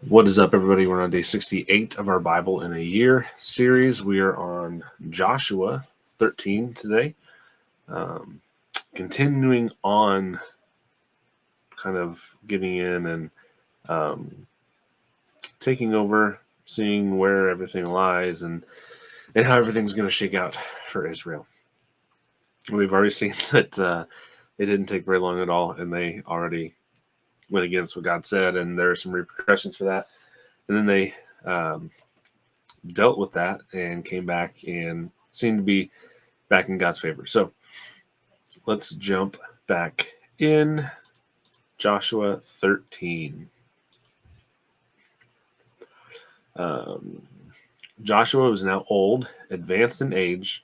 What is up, everybody? We're on day 68 of our Bible in a Year series. We are on Joshua 13 today. Continuing on, kind of getting in and taking over, seeing where everything lies and how everything's going to shake out for Israel. We've already seen that it didn't take very long at all, and they already went against what God said, and there are some repercussions for that. And then they dealt with that and came back and seemed to be back in God's favor. So let's jump back in Joshua 13. Joshua was now old, advanced in age,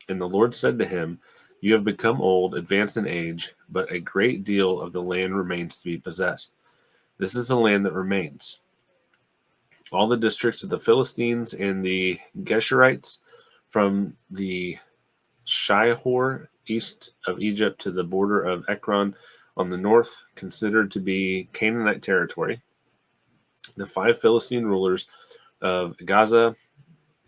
and the Lord said to him, "You have become old, advanced in age, but a great deal of the land remains to be possessed. This is the land that remains. All the districts of the Philistines and the Geshurites, from the Shihor east of Egypt to the border of Ekron on the north, considered to be Canaanite territory. The 5 Philistine rulers of Gaza,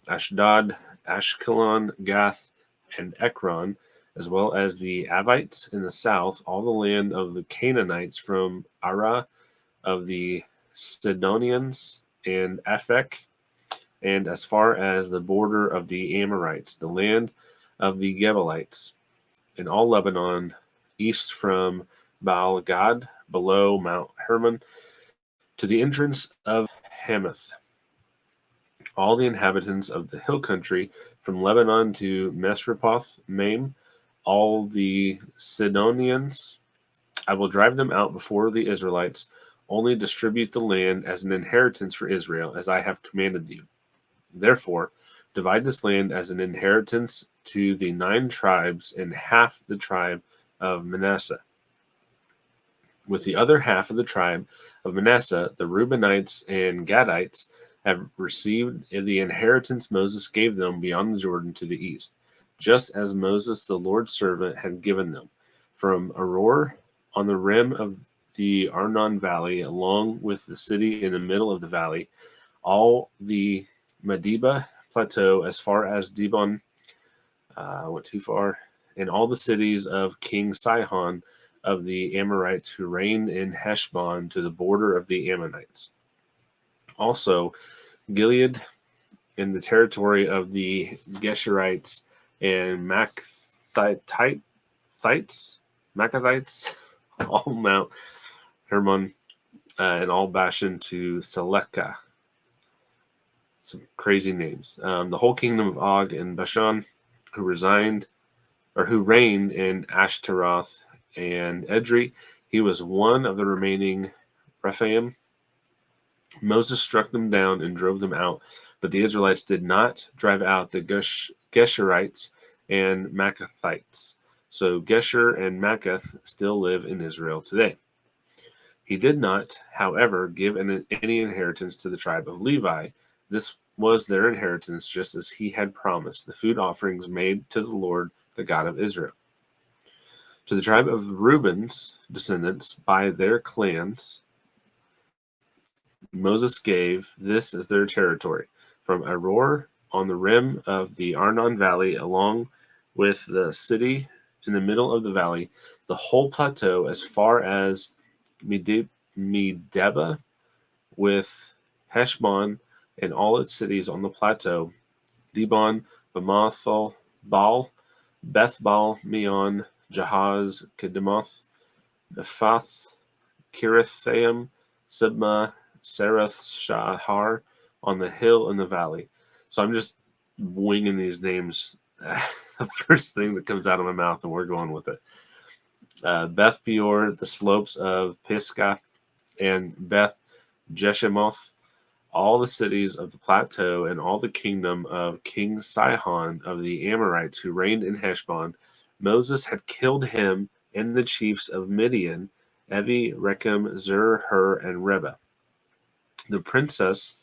Ashdod, Ashkelon, Gath, and Ekron, as well as the Avites in the south, all the land of the Canaanites from Arah of the Sidonians and Aphek, and as far as the border of the Amorites, the land of the Gebalites, in all Lebanon, east from Baal Gad, below Mount Hermon, to the entrance of Hamath. All the inhabitants of the hill country, from Lebanon to Mesrepoth Maim, all the Sidonians, I will drive them out before the Israelites. Only distribute the land as an inheritance for Israel, as I have commanded you. Therefore, divide this land as an inheritance to the 9 tribes and half the tribe of Manasseh. With the other half of the tribe of Manasseh, the Reubenites and Gadites have received the inheritance Moses gave them beyond the Jordan to the east, just as Moses, the Lord's servant, had given them, from Aroer on the rim of the Arnon Valley, along with the city in the middle of the valley, all the Medeba plateau as far as Dibon, went too far, and all the cities of King Sihon of the Amorites who reigned in Heshbon to the border of the Ammonites. Also, Gilead in the territory of the Geshurites and Macathites, all Mount Hermon, and all Bashan to Seleka. Some crazy names. The whole kingdom of Og and Bashan, who reigned in Ashtaroth and Edrei. He was one of the remaining Rephaim. Moses struck them down and drove them out, but the Israelites did not drive out the Geshurites and Macathites. So Geshur and Machath still live in Israel today. He did not, however, give any inheritance to the tribe of Levi. This was their inheritance, just as he had promised, the food offerings made to the Lord, the God of Israel. To the tribe of Reuben's descendants by their clans, Moses gave this as their territory, from Aroer on the rim of the Arnon Valley, along with the city in the middle of the valley, the whole plateau as far as Medeba, with Heshbon and all its cities on the plateau, Dibon, Bamathal, Baal, Beth Baal, Meon, Jahaz, Kedemoth, Nephath, Kirithaim, Sibmah, Serath Shahar, on the hill in the valley. So I'm just winging these names. The first thing that comes out of my mouth, and we're going with it. Beth Peor, the slopes of Pisgah, and Beth Jeshemoth, all the cities of the plateau, and all the kingdom of King Sihon of the Amorites who reigned in Heshbon. Moses had killed him and the chiefs of Midian, Evi, Rechem, Zur, Hur, and Reba. The princes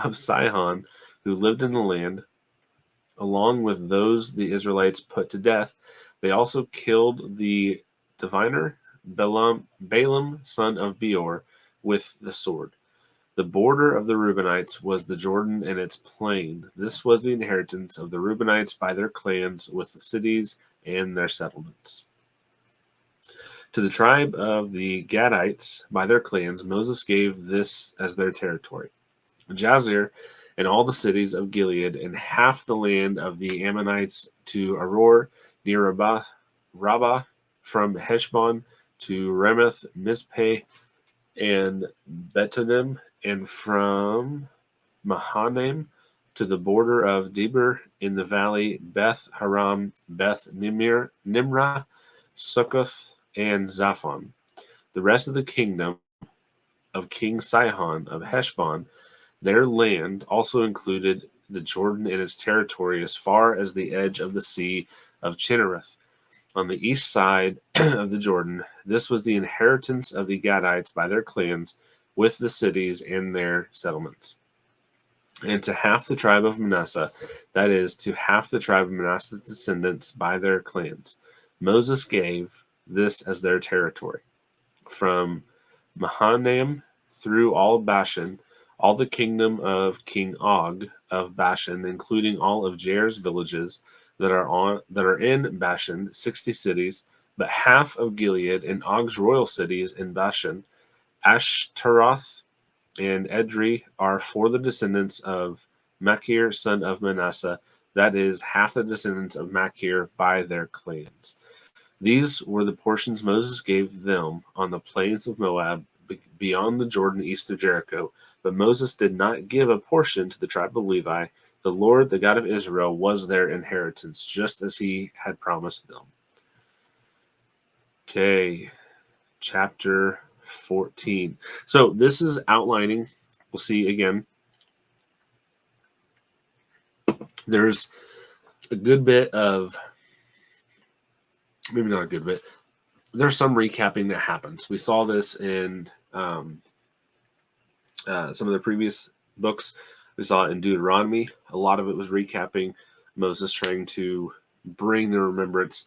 of Sihon who lived in the land, along with those the Israelites put to death. They also killed the diviner Balaam, son of Beor, with the sword. The border of the Reubenites was the Jordan and its plain. This was the inheritance of the Reubenites by their clans, with the cities and their settlements. To the tribe of the Gadites by their clans, Moses gave this as their territory: Jazer and all the cities of Gilead, and half the land of the Ammonites to Aror near Rabbah, from Heshbon to Ramoth Mizpeh and Betonim, and from Mahanaim to the border of Debir in the valley, Beth Haram, Beth Nimrah, Sukkoth, and Zaphon. The rest of the kingdom of King Sihon of Heshbon, their land also included the Jordan and its territory as far as the edge of the sea of Chinnereth, on the east side of the Jordan. This was the inheritance of the Gadites by their clans, with the cities and their settlements. And to half the tribe of Manasseh, that is, to half the tribe of Manasseh's descendants by their clans, Moses gave this as their territory: from Mahanaim through all Bashan, all the kingdom of King Og of Bashan, including all of Jair's villages that are in Bashan, 60 cities, but half of Gilead and Og's royal cities in Bashan, Ashtaroth and Edrei, are for the descendants of Machir, son of Manasseh, that is, half the descendants of Machir by their clans. These were the portions Moses gave them on the plains of Moab, beyond the Jordan, east of Jericho. But Moses did not give a portion to the tribe of Levi. The Lord, the God of Israel, was their inheritance, just as he had promised them. Okay, chapter 14. So this is outlining, we'll see again, there's a good bit of, maybe not a good bit, there's some recapping that happens. We saw this in some of the previous books. We saw it in Deuteronomy. A lot of it was recapping Moses trying to bring the remembrance.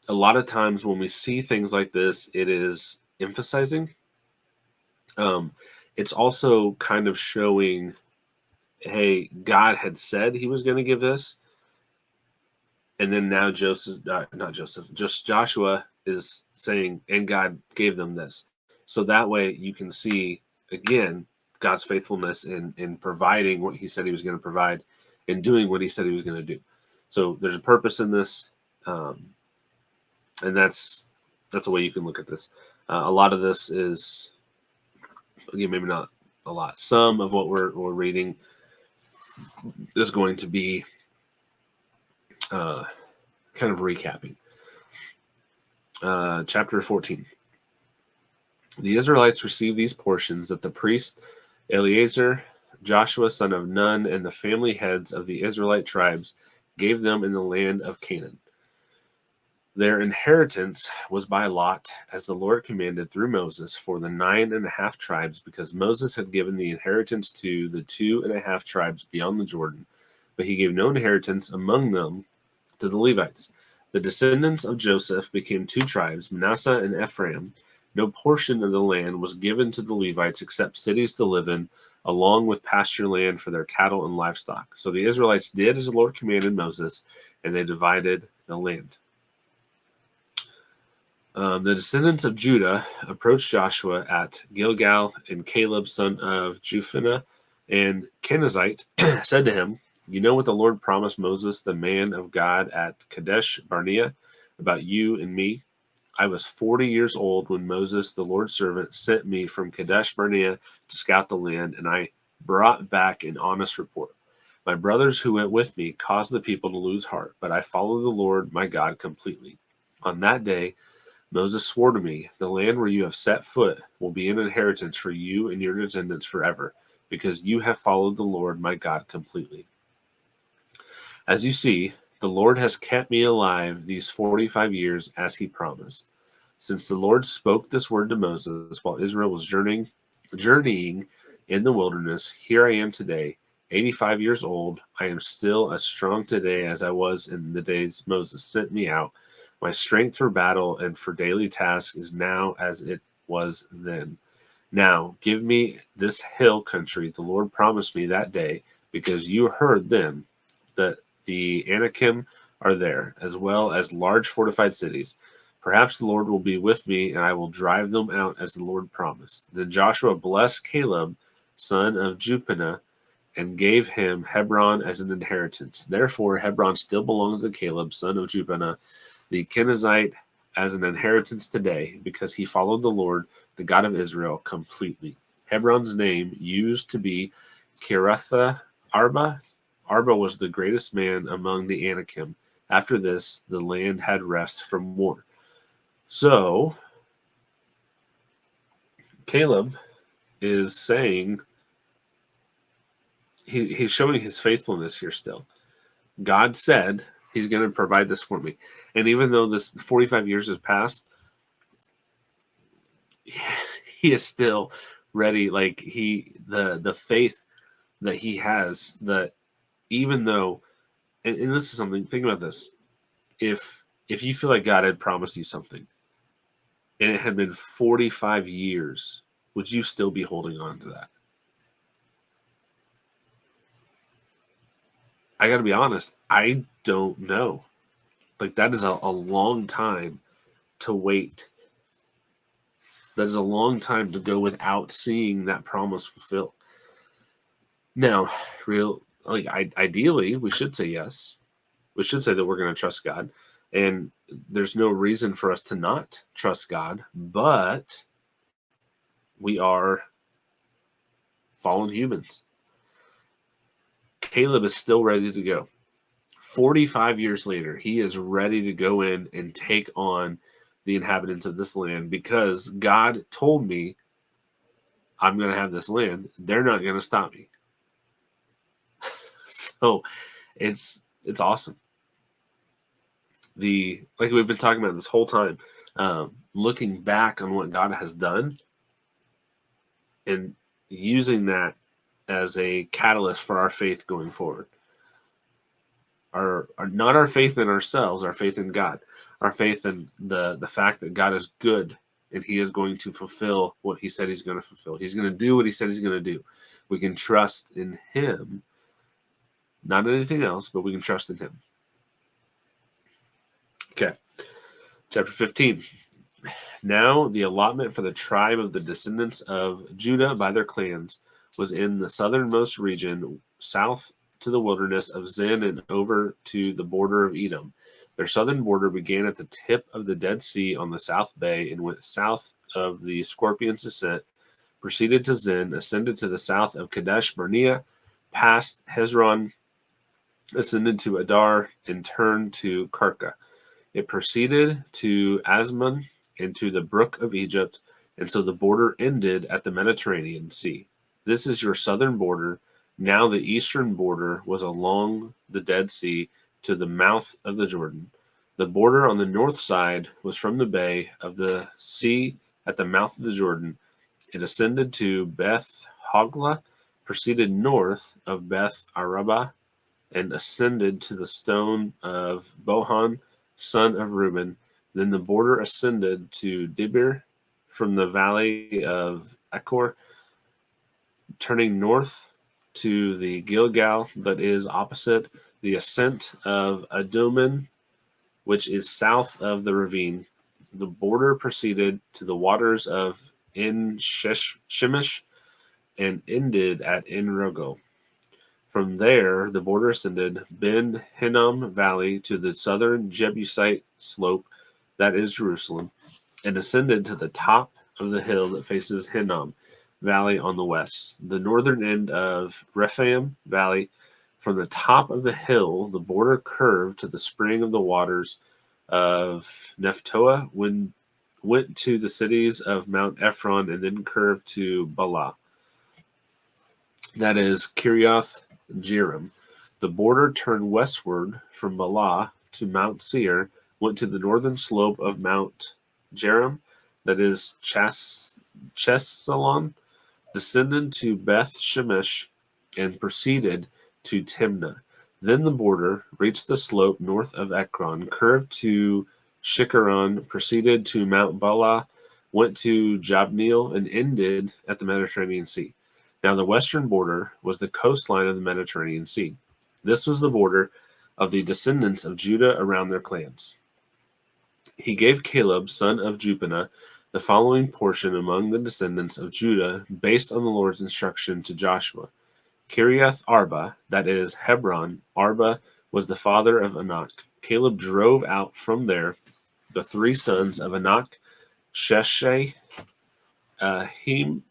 A lot of times when we see things like this, it is emphasizing. It's also kind of showing, hey, God had said he was going to give this. And then now Joshua is saying, and God gave them this. So that way you can see, again, God's faithfulness in providing what he said he was going to provide and doing what he said he was going to do. So there's a purpose in this. And that's a way you can look at this. A lot of this is, again, maybe not a lot. Some of what we're reading is going to be kind of recapping. Chapter 14. The Israelites received these portions that the priest Eleazar, Joshua son of Nun, and the family heads of the Israelite tribes gave them in the land of Canaan. Their inheritance was by lot, as the Lord commanded through Moses, for the 9.5 tribes, because Moses had given the inheritance to the 2.5 tribes beyond the Jordan, but he gave no inheritance among them to the Levites. The descendants of Joseph became 2 tribes, Manasseh and Ephraim. No portion of the land was given to the Levites except cities to live in, along with pasture land for their cattle and livestock. So the Israelites did as the Lord commanded Moses, and they divided the land. The descendants of Judah approached Joshua at Gilgal, and Caleb, son of Jephunneh, and Kenizzite, said to him, "You know what the Lord promised Moses, the man of God, at Kadesh Barnea, about you and me? I was 40 years old when Moses, the Lord's servant, sent me from Kadesh Barnea to scout the land, and I brought back an honest report. My brothers who went with me caused the people to lose heart, but I followed the Lord my God completely. On that day, Moses swore to me, the land where you have set foot will be an inheritance for you and your descendants forever, because you have followed the Lord my God completely. As you see, the Lord has kept me alive these 45 years as he promised. Since the Lord spoke this word to Moses while Israel was journeying in the wilderness, here I am today, 85 years old. I am still as strong today as I was in the days Moses sent me out. My strength for battle and for daily tasks is now as it was then. Now give me this hill country the Lord promised me that day, because you heard them, that the Anakim are there, as well as large fortified cities. Perhaps the Lord will be with me, and I will drive them out as the Lord promised." Then Joshua blessed Caleb, son of Jephunneh, and gave him Hebron as an inheritance. Therefore, Hebron still belongs to Caleb, son of Jephunneh, the Kenizzite, as an inheritance today, because he followed the Lord, the God of Israel, completely. Hebron's name used to be Kiriath Arba. Arba was the greatest man among the Anakim. After this, the land had rest from war. So, Caleb is saying, he's showing his faithfulness here still. God said he's going to provide this for me. And even though this 45 years has passed, he is still ready. Like the faith that he has, that even though, and this is something, think about this. If you feel like God had promised you something and it had been 45 years, would you still be holding on to that? I got to be honest, I don't know. Like, that is a long time to wait. That is a long time to go without seeing that promise fulfilled. Now, ideally, we should say yes. We should say that we're going to trust God. And there's no reason for us to not trust God, but we are fallen humans. Caleb is still ready to go. 45 years later, he is ready to go in and take on the inhabitants of this land, because God told me I'm going to have this land. They're not going to stop me. So it's awesome. Like we've been talking about this whole time, looking back on what God has done and using that as a catalyst for our faith going forward. Not our faith in ourselves, our faith in God, our faith in the fact that God is good and he is going to fulfill what he said he's going to fulfill. He's going to do what he said he's going to do. We can trust in him, not anything else, but we can trust in him. Okay, chapter 15. Now the allotment for the tribe of the descendants of Judah by their clans was in the southernmost region, south to the wilderness of Zin and over to the border of Edom. Their southern border began at the tip of the Dead Sea on the South Bay and went south of the Scorpion's Descent, proceeded to Zin, ascended to the south of Kadesh Barnea, passed Hezron, ascended to Adar, and turned to Karka. It proceeded to Asmon and to the brook of Egypt, and so the border ended at the Mediterranean Sea. This is your southern border. Now the eastern border was along the Dead Sea to the mouth of the Jordan. The border on the north side was from the bay of the sea at the mouth of the Jordan. It ascended to Beth Hogla, proceeded north of Beth Araba, and ascended to the stone of Bohan, son of Reuben. Then the border ascended to Dibir from the valley of Achor, turning north to the Gilgal that is opposite the ascent of Adummim, which is south of the ravine. The border proceeded to the waters of En Shemesh and ended at En Rogel. From there, the border ascended Ben Hinnom Valley to the southern Jebusite slope, that is Jerusalem, and ascended to the top of the hill that faces Hinnom Valley on the west. The northern end of Rephaim Valley, from the top of the hill, the border curved to the spring of the waters of Nephtoah, went to the cities of Mount Ephron, and then curved to Bala, that is Kiriath Jearim. The border turned westward from Bala to Mount Seir, went to the northern slope of Mount Jearim, that is Chesalon, descended to Beth Shemesh, and proceeded to Timnah. Then the border reached the slope north of Ekron, curved to Shikharon, proceeded to Mount Bala, went to Jabneel, and ended at the Mediterranean Sea. Now the western border was the coastline of the Mediterranean Sea. This was the border of the descendants of Judah around their clans. He gave Caleb, son of Jephunneh, the following portion among the descendants of Judah based on the Lord's instruction to Joshua. Kiriath Arba, that is Hebron. Arba was the father of Anak. Caleb drove out from there the three sons of Anak, Sheshai, Ahiman,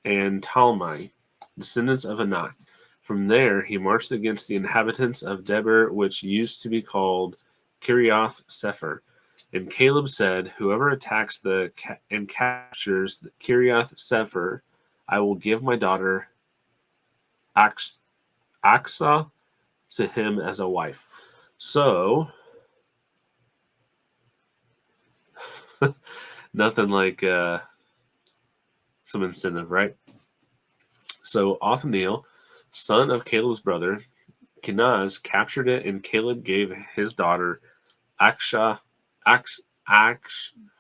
and Talmai, descendants of Anak. From there he marched against the inhabitants of Debir, which used to be called Kiriath Sepher. And Caleb said, whoever attacks and captures the Kiriath Sepher, I will give my daughter Aksa to him as a wife. So, nothing like some incentive, right? So Othniel, son of Caleb's brother, Kenaz, captured it, and Caleb gave his daughter Aksha, Aksha,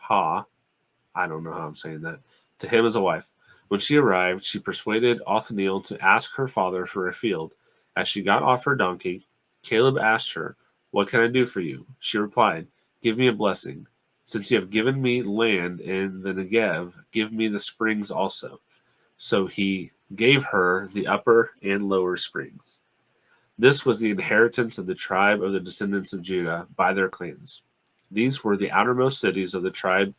I don't know how I'm saying that, to him as a wife. When she arrived, she persuaded Othniel to ask her father for a field. As she got off her donkey, Caleb asked her, "What can I do for you?" She replied, "Give me a blessing. Since you have given me land in the Negev, give me the springs also." So he gave her the upper and lower springs. This was the inheritance of the tribe of the descendants of Judah by their clans. These were the outermost cities of the tribe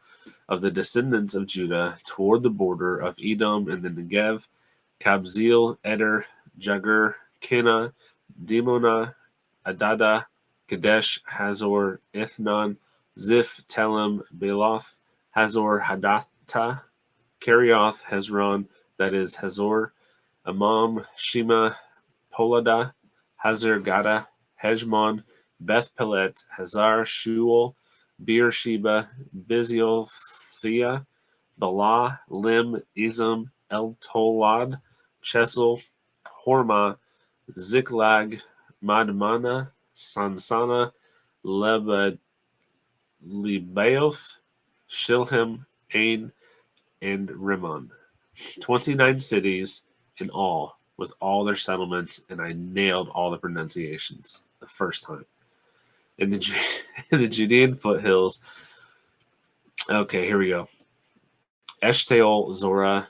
of the descendants of Judah toward the border of Edom and the Negev: Kabzeel, Eder, Jagur, Kena, Dimona, Adada, Kadesh, Hazor, Ithnan, Ziph, Telem, Beloth, Hazor, Hadattah, Kerioth, Hezron, that is Hazor, Amam, Shema, Polada, Hazar Gada, Heshmon, Beth Pelet, Hazar Shual, Beersheba, Biziel, Thea, Bala, Lim, Izam, El Tolad, Chesel, Hormah, Ziklag, Madmana, Sansana, Lebaoth, Shilhim, Ain, and Rimmon. 29 cities in all, with all their settlements, and I nailed all the pronunciations the first time. In the, in the Judean foothills, okay, here we go. Eshtaol, Zorah,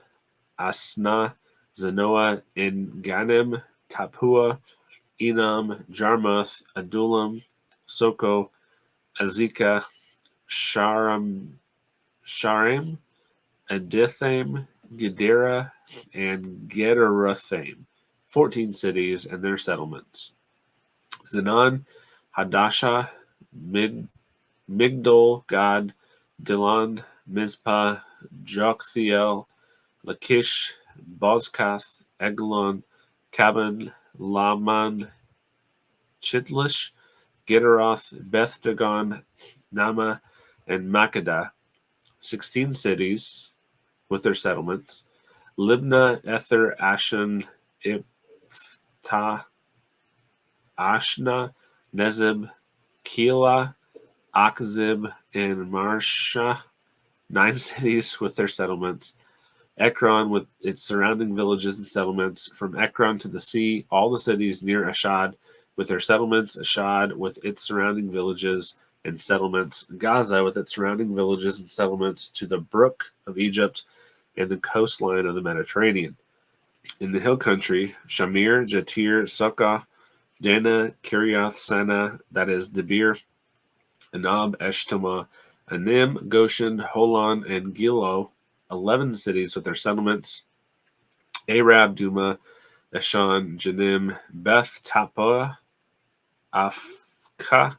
Asna, Zanoah, En-Ganim, Tapua, Enam, Jarmuth, Adullam, Soko, Azekah, Sharim, Adithaim, Gedera, and Gederathim, 14 cities and their settlements. Zenon, Hadashah, Migdol, Gad, Dilan, Mizpah, Joktheel, Lachish, Bozkath, Eglon, Kaban, Laman, Chitlish, Gederoth, Beth Dagon, Nama, and Makkedah, 16 cities with their settlements. Libnah, Ether, Ashan, Iptah, Ashna, Nezib, Keilah, Achzib, and Marsha, 9 cities with their settlements. Ekron with its surrounding villages and settlements. From Ekron to the sea, all the cities near Ashdod with their settlements. Ashdod with its surrounding villages and settlements. Gaza with its surrounding villages and settlements to the brook of Egypt and the coastline of the Mediterranean. In the hill country, Shamir, Jatir, Sukkah, Dana, Kiriath Sana, that is Debir, Anab, Eshtema, Anim, Goshen, Holon, and Gilo, 11 cities with their settlements. Arab, Duma, Eshan, Janim, Beth Tappuah, Afka,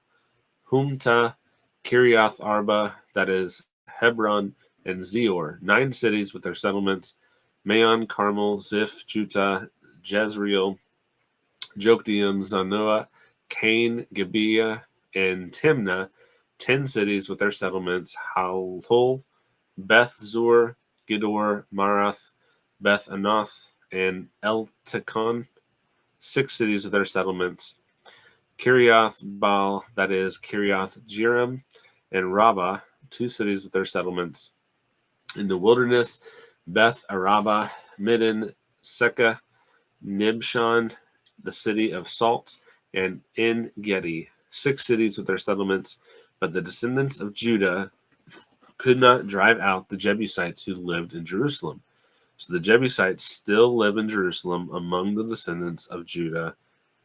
Humta, Kiriath Arba, that is Hebron, and Zior, 9 cities with their settlements. Maon, Carmel, Ziph, Judah, Jezreel, Jokdeam, Zanoah, Cain, Gibeah, and Timnah, 10 cities with their settlements. Halhul, Beth Zur, Gidor, Marath, Beth Anath, and El Tekon, 6 cities with their settlements. Kiriath Baal, that is Kiriath Jearim, and Rabbah, 2 cities with their settlements. In the wilderness, Beth Araba, Midden, Seka, Nibshan, the city of salt, and En Gedi, 6 cities with their settlements. But the descendants of Judah could not drive out the Jebusites who lived in Jerusalem. So the Jebusites still live in Jerusalem among the descendants of Judah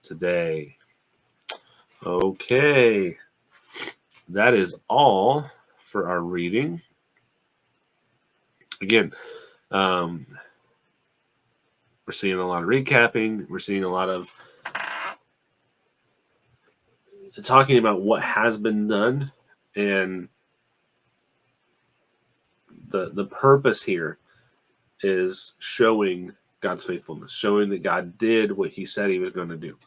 today. Okay, that is all for our reading. Again, we're seeing a lot of recapping. We're seeing a lot of talking about what has been done, and the purpose here is showing God's faithfulness, showing that God did what he said he was going to do.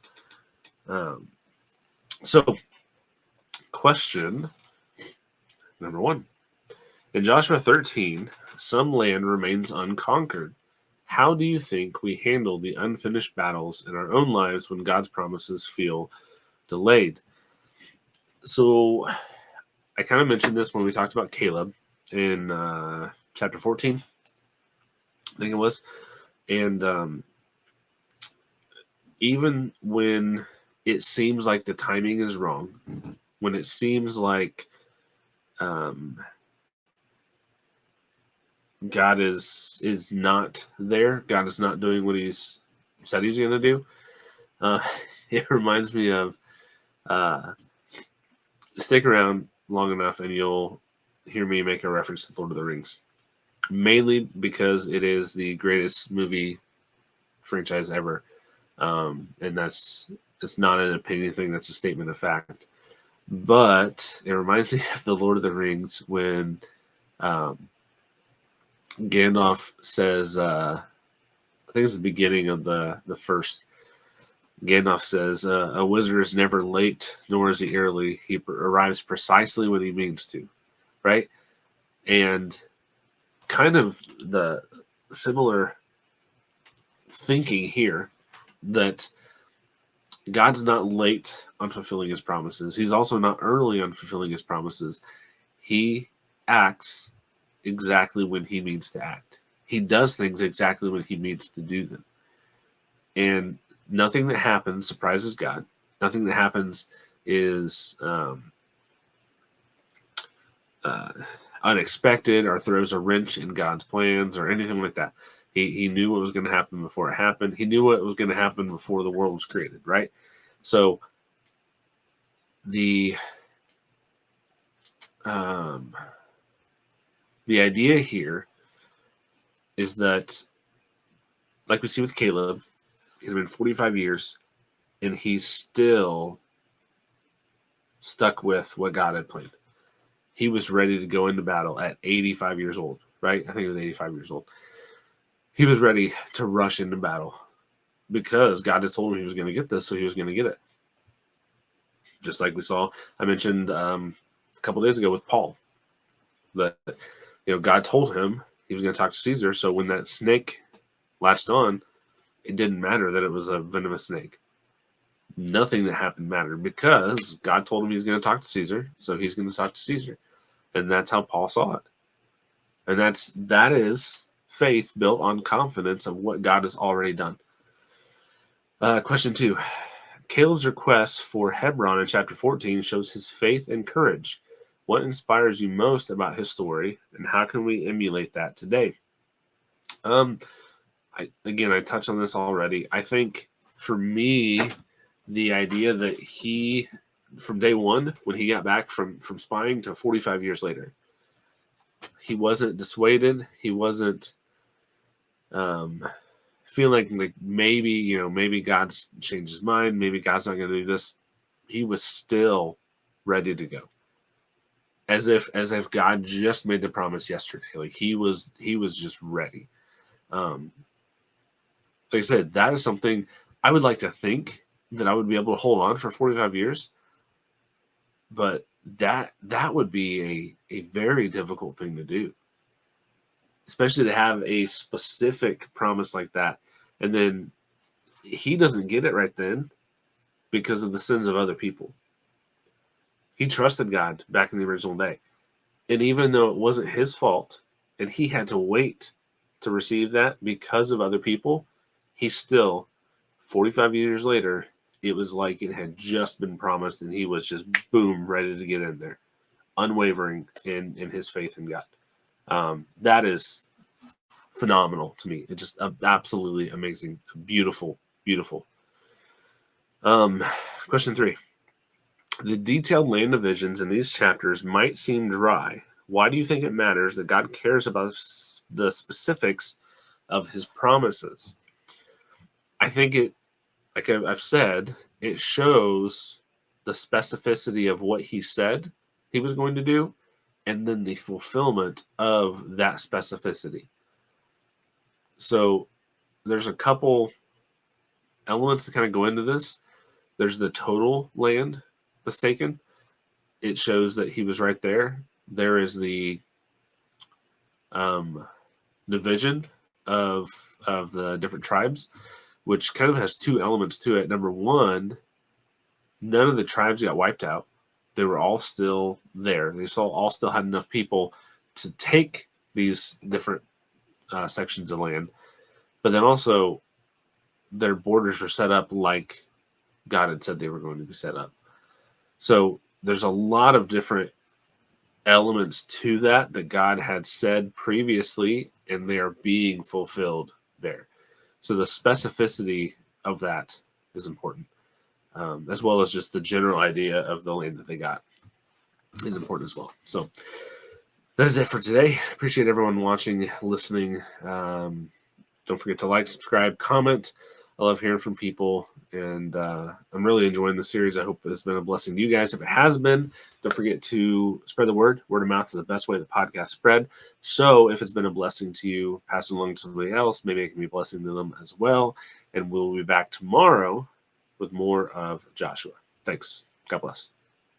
So, question number 1. In Joshua 13, some land remains unconquered. How do you think we handle the unfinished battles in our own lives when God's promises feel delayed? So, I kind of mentioned this when we talked about Caleb in chapter 14, I think it was. And even when it seems like the timing is wrong, when it seems like God is not there, God is not doing what he's said he's going to do, it reminds me of stick around long enough and you'll hear me make a reference to Lord of the Rings, mainly because it is the greatest movie franchise ever, and it's not an opinion thing, that's a statement of fact. But it reminds me of the Lord of the Rings when Gandalf says, I think it's the beginning of the first. Gandalf says, "A wizard is never late, nor is he early. He arrives precisely when he means to," right? And kind of the similar thinking here, that God's not late on fulfilling his promises. He's also not early on fulfilling his promises. He acts exactly when he means to act. He does things exactly when he means to do them. And nothing that happens surprises God. Nothing that happens is unexpected or throws a wrench in God's plans or anything like that. He knew what was going to happen before it happened. He knew what was going to happen before the world was created, right? So the idea here is that, like we see with Caleb, it's been 45 years, and he's still stuck with what God had planned. He was ready to go into battle at 85 years old, right? I think it was 85 years old. He was ready to rush into battle because God had told him he was going to get this, so he was going to get it. Just like we saw, I mentioned a couple days ago with Paul, that God told him he was going to talk to Caesar, so when that snake latched on, it didn't matter that it was a venomous snake. Nothing that happened mattered because God told him he's going to talk to Caesar, so he's going to talk to Caesar. And that's how Paul saw it. And that is faith built on confidence of what God has already done. Question 2. Caleb's request for Hebron in chapter 14 shows his faith and courage. What inspires you most about his story, and how can we emulate that today? I touched on this already. I think for me, the idea that he, from day one, when he got back from spying to 45 years later, he wasn't dissuaded. He wasn't feeling like maybe God's changed his mind. Maybe God's not going to do this. He was still ready to go, as if God just made the promise yesterday. Like he was just ready. Like I said, that is something I would like to think that I would be able to hold on for 45 years. But that would be a very difficult thing to do, especially to have a specific promise like that. And then he doesn't get it right then because of the sins of other people. He trusted God back in the original day. And even though it wasn't his fault and he had to wait to receive that because of other people, he still, 45 years later, it was like it had just been promised and he was just boom, ready to get in there, unwavering in his faith in God. That is phenomenal to me. It's just absolutely amazing, beautiful, beautiful. Question 3. The detailed land divisions in these chapters might seem dry. Why do you think it matters that God cares about the specifics of his promises? I think it, like I've said, it shows the specificity of what he said he was going to do, and then the fulfillment of that specificity. So there's a couple elements that kind of go into this. There's the total land that's taken. It shows that he was right there. There is the division of the different tribes, which kind of has two elements to it. Number one, none of the tribes got wiped out. They were all still there. They all still had enough people to take these different sections of land. But then also, their borders were set up like God had said they were going to be set up. So there's a lot of different elements to that God had said previously, and they are being fulfilled there. So the specificity of that is important, as well as just the general idea of the land that they got is important as well. So that is it for today. Appreciate everyone watching, listening. Don't forget to like, subscribe, comment. I love hearing from people, and I'm really enjoying the series. I hope it's been a blessing to you guys. If it has been, don't forget to spread the word. Word of mouth is the best way the podcast spread. So if it's been a blessing to you, pass it along to somebody else. Maybe it can be a blessing to them as well. And we'll be back tomorrow with more of Joshua. Thanks. God bless.